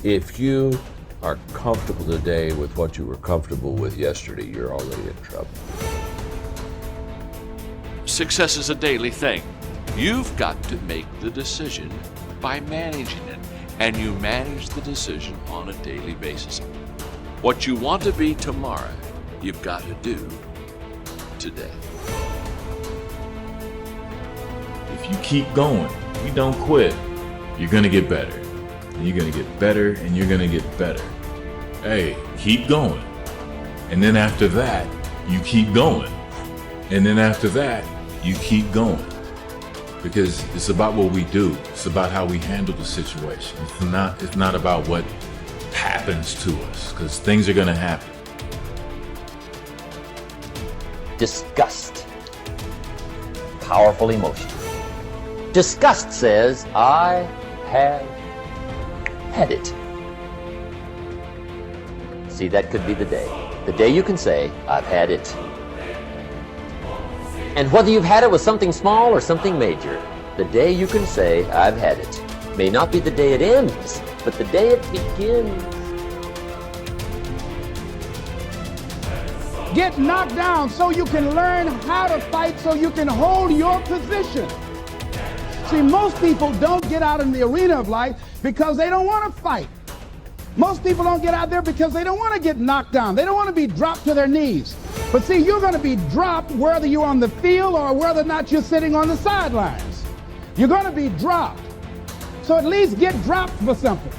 If you are comfortable today with what you were comfortable with yesterday, you're already in trouble. Success is a daily thing. You've got to make the decision by managing it, and you manage the decision on a daily basis. What you want to be tomorrow, you've got to do today. If you keep going, you don't quit, you're going to get better. And you're going to get better, and you're going to get better. Hey, keep going. And then after that, you keep going. And then after that, you keep going. Because it's about what we do. It's about how we handle the situation. It's not about what happens to us, because things are going to happen. Disgust. Powerful emotion. Disgust says, I have had it. See, that could be the day. The day you can say, I've had it. And whether you've had it with something small or something major, the day you can say, I've had it, may not be the day it ends, but the day it begins. Get knocked down so you can learn how to fight, so you can hold your position. See, most people don't get out in the arena of life because they don't want to fight. Most people don't get out there because they don't want to get knocked down. They don't want to be dropped to their knees. But see, you're going to be dropped whether you're on the field or whether or not you're sitting on the sidelines. You're going to be dropped. So at least get dropped for something.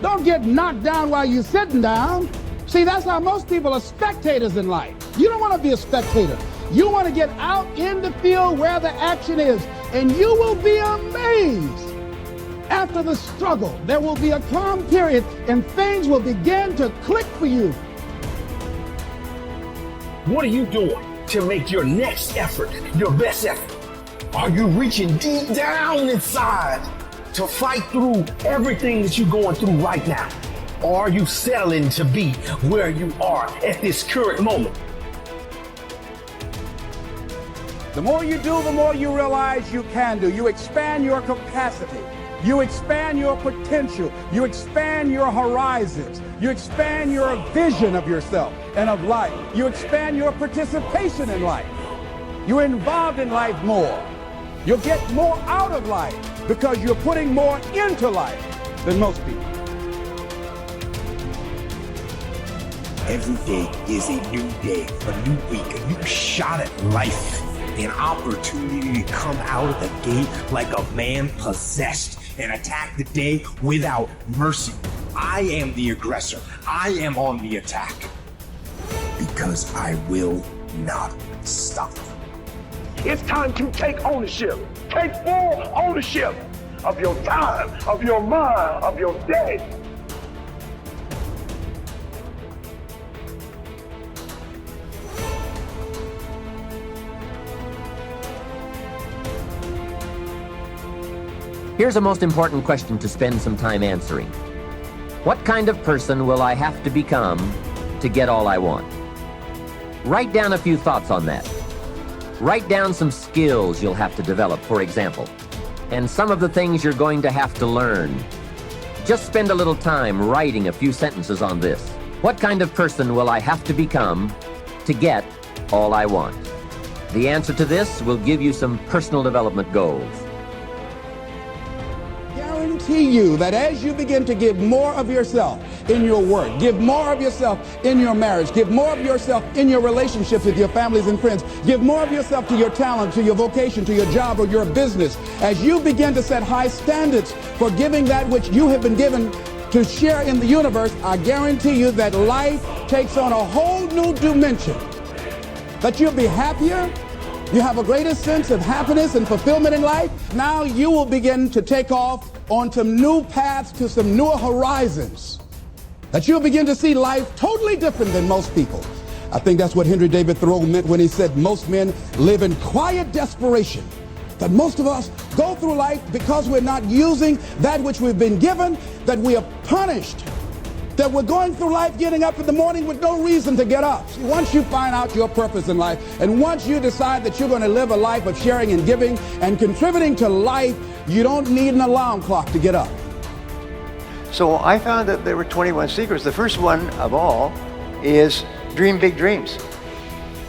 Don't get knocked down while you're sitting down. See, that's how most people are spectators in life. You don't want to be a spectator. You want to get out in the field where the action is, and you will be amazed. After the struggle, there will be a calm period, and things will begin to click for you. What are you doing to make your next effort your best effort? Are you reaching deep down inside to fight through everything that you're going through right now? Or are you settling to be where you are at this current moment? The more you do, the more you realize you can do. You expand your capacity. You expand your potential. You expand your horizons. You expand your vision of yourself and of life. You expand your participation in life. You're involved in life more. You'll get more out of life because you're putting more into life than most people. Every day is a new day, a new week, a new shot at life, an opportunity to come out of the gate like a man possessed and attack the day without mercy. I am the aggressor. I am on the attack because I will not stop. It's time to take ownership. Take full ownership of your time, of your mind, of your day. Here's a most important question to spend some time answering. What kind of person will I have to become to get all I want? Write down a few thoughts on that. Write down some skills you'll have to develop, for example, and some of the things you're going to have to learn. Just spend a little time writing a few sentences on this. What kind of person will I have to become to get all I want? The answer to this will give you some personal development goals. Guarantee you that as you begin to give more of yourself in your work, give more of yourself in your marriage, give more of yourself in your relationships with your families and friends, give more of yourself to your talent, to your vocation, to your job or your business, as you begin to set high standards for giving that which you have been given to share in the universe, I guarantee you that life takes on a whole new dimension, that you'll be happier. You have a greater sense of happiness and fulfillment in life. Now you will begin to take off onto new paths, to some newer horizons, that you'll begin to see life totally different than most people. I think that's what Henry David Thoreau meant when he said most men live in quiet desperation. That most of us go through life because we're not using that which we've been given, that we are punished, that we're going through life getting up in the morning with no reason to get up. See, once you find out your purpose in life, and once you decide that you're going to live a life of sharing and giving and contributing to life, you don't need an alarm clock to get up. So I found that there were 21 secrets. The first one of all is dream big dreams.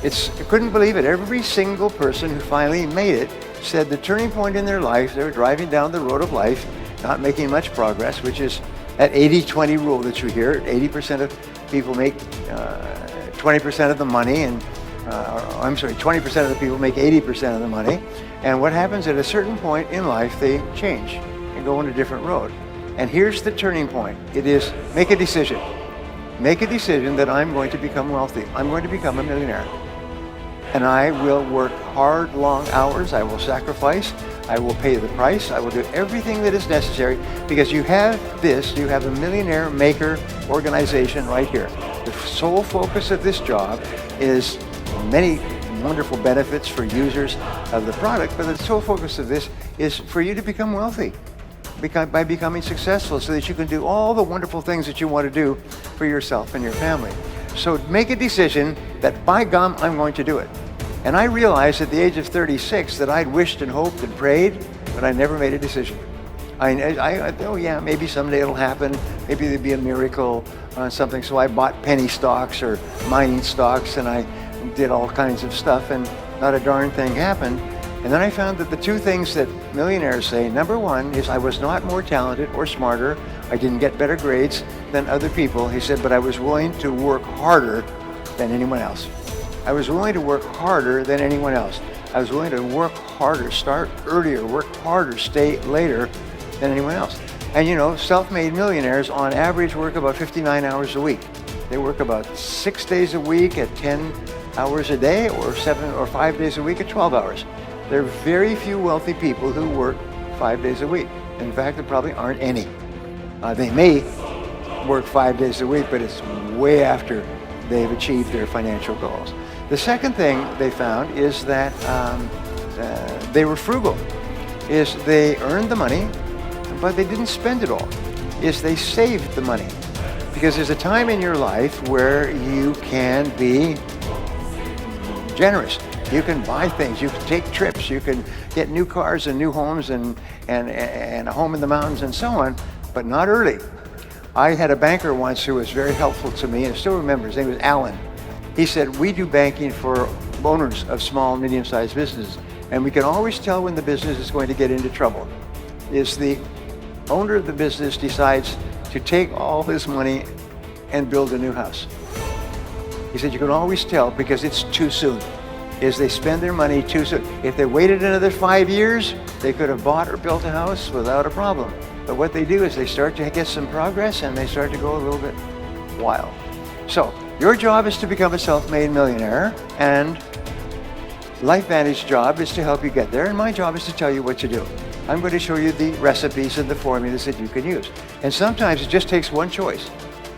I couldn't believe it. Every single person who finally made it said the turning point in their life, they were driving down the road of life, not making much progress, which is that 80-20 rule that you hear. 80% of people make 20% of the money, and 20% of the people make 80% of the money. And what happens at a certain point in life, they change and go on a different road. And here's the turning point. It is make a decision. Make a decision that I'm going to become wealthy. I'm going to become a millionaire. And I will work hard, long hours. I will sacrifice. I will pay the price. I will do everything that is necessary, because you have a millionaire maker organization right here. The sole focus of this job is many wonderful benefits for users of the product, but the sole focus of this is for you to become wealthy by becoming successful, so that you can do all the wonderful things that you want to do for yourself and your family. So make a decision that, by gum, I'm going to do it. And I realized at the age of 36 that I'd wished and hoped and prayed, but I never made a decision. Oh yeah, maybe someday it'll happen. Maybe there'll be a miracle on something. So I bought penny stocks or mining stocks, and I did all kinds of stuff, and not a darn thing happened. And then I found that the two things that millionaires say, number one is I was not more talented or smarter. I didn't get better grades than other people. He said, but I was willing to work harder than anyone else. I was willing to work harder than anyone else. I was willing to work harder, start earlier, work harder, stay later than anyone else. And you know, self-made millionaires on average work about 59 hours a week. They work about 6 days a week at 10 hours a day, or 7 or 5 days a week at 12 hours. There are very few wealthy people who work 5 days a week. In fact, there probably aren't any. They may work 5 days a week, but it's way after they've achieved their financial goals. The second thing they found is that they were frugal. Is they earned the money, but they didn't spend it all. Is they saved the money. Because there's a time in your life where you can be generous. You can buy things, you can take trips, you can get new cars and new homes and a home in the mountains and so on, but not early. I had a banker once who was very helpful to me, and I still remember, his name was Alan. He said, we do banking for owners of small and medium-sized businesses, and we can always tell when the business is going to get into trouble. Is the owner of the business decides to take all his money and build a new house. He said, you can always tell because it's too soon. Is they spend their money too soon. If they waited another 5 years, they could have bought or built a house without a problem. But what they do is they start to get some progress and they start to go a little bit wild. So your job is to become a self-made millionaire, and LifeVantage's job is to help you get there, and my job is to tell you what to do. I'm going to show you the recipes and the formulas that you can use. And sometimes it just takes one choice.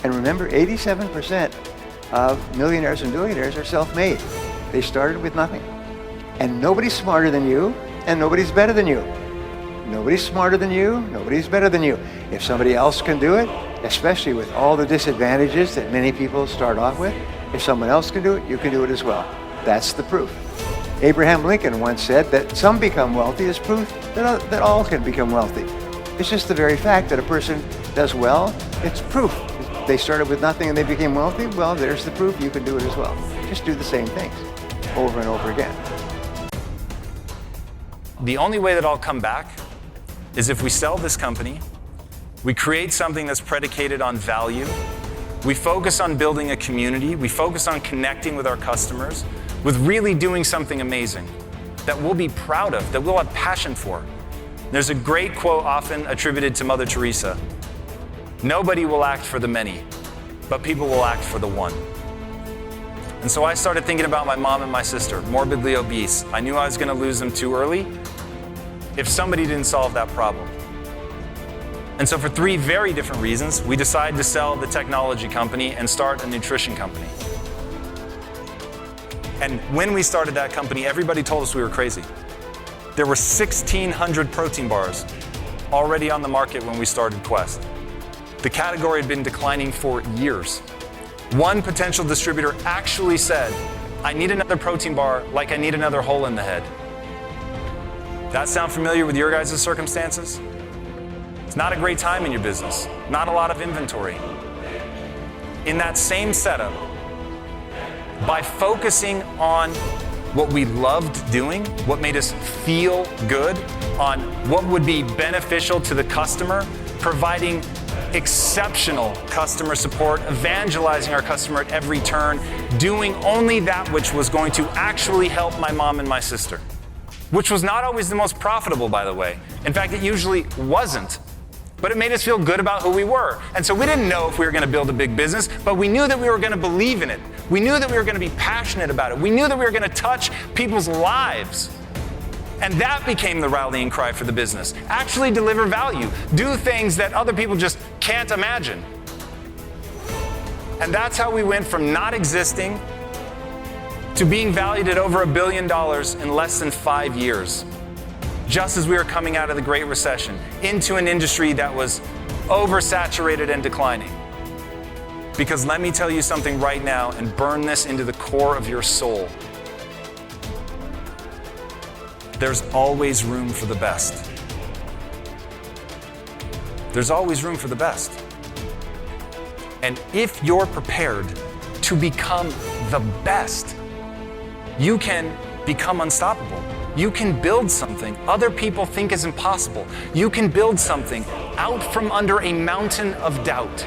And remember, 87% of millionaires and billionaires are self-made. They started with nothing. And nobody's smarter than you, and nobody's better than you. Nobody's smarter than you, nobody's better than you. If somebody else can do it, especially with all the disadvantages that many people start off with, if someone else can do it, you can do it as well. That's the proof. Abraham Lincoln once said that some become wealthy is proof that all can become wealthy. It's just the very fact that a person does well, it's proof. They started with nothing and they became wealthy, well, there's the proof you can do it as well. Just do the same things over and over again. The only way that I'll come back is if we sell this company, we create something that's predicated on value, we focus on building a community, we focus on connecting with our customers, with really doing something amazing that we'll be proud of, that we'll have passion for. There's a great quote often attributed to Mother Teresa. Nobody will act for the many, but people will act for the one. And so I started thinking about my mom and my sister, morbidly obese. I knew I was going to lose them too early if somebody didn't solve that problem. And so for 3 very different reasons, we decided to sell the technology company and start a nutrition company. And when we started that company, everybody told us we were crazy. There were 1,600 protein bars already on the market when we started Quest. The category had been declining for years. One potential distributor actually said, I need another protein bar like I need another hole in the head. That sound familiar with your guys' circumstances? It's not a great time in your business. Not a lot of inventory. In that same setup, by focusing on what we loved doing, what made us feel good, on what would be beneficial to the customer, providing exceptional customer support, evangelizing our customer at every turn, doing only that which was going to actually help my mom and my sister, which was not always the most profitable, by the way. In fact, it usually wasn't. But it made us feel good about who we were. And so we didn't know if we were going to build a big business, but we knew that we were going to believe in it. We knew that we were going to be passionate about it. We knew that we were going to touch people's lives. And that became the rallying cry for the business. Actually deliver value. Do things that other people just can't imagine. And that's how we went from not existing to being valued at over $1 billion in less than 5 years. Just as we were coming out of the Great Recession, into an industry that was oversaturated and declining. Because let me tell you something right now and burn this into the core of your soul. There's always room for the best. There's always room for the best. And if you're prepared to become the best, you can become unstoppable. You can build something other people think is impossible. You can build something out from under a mountain of doubt.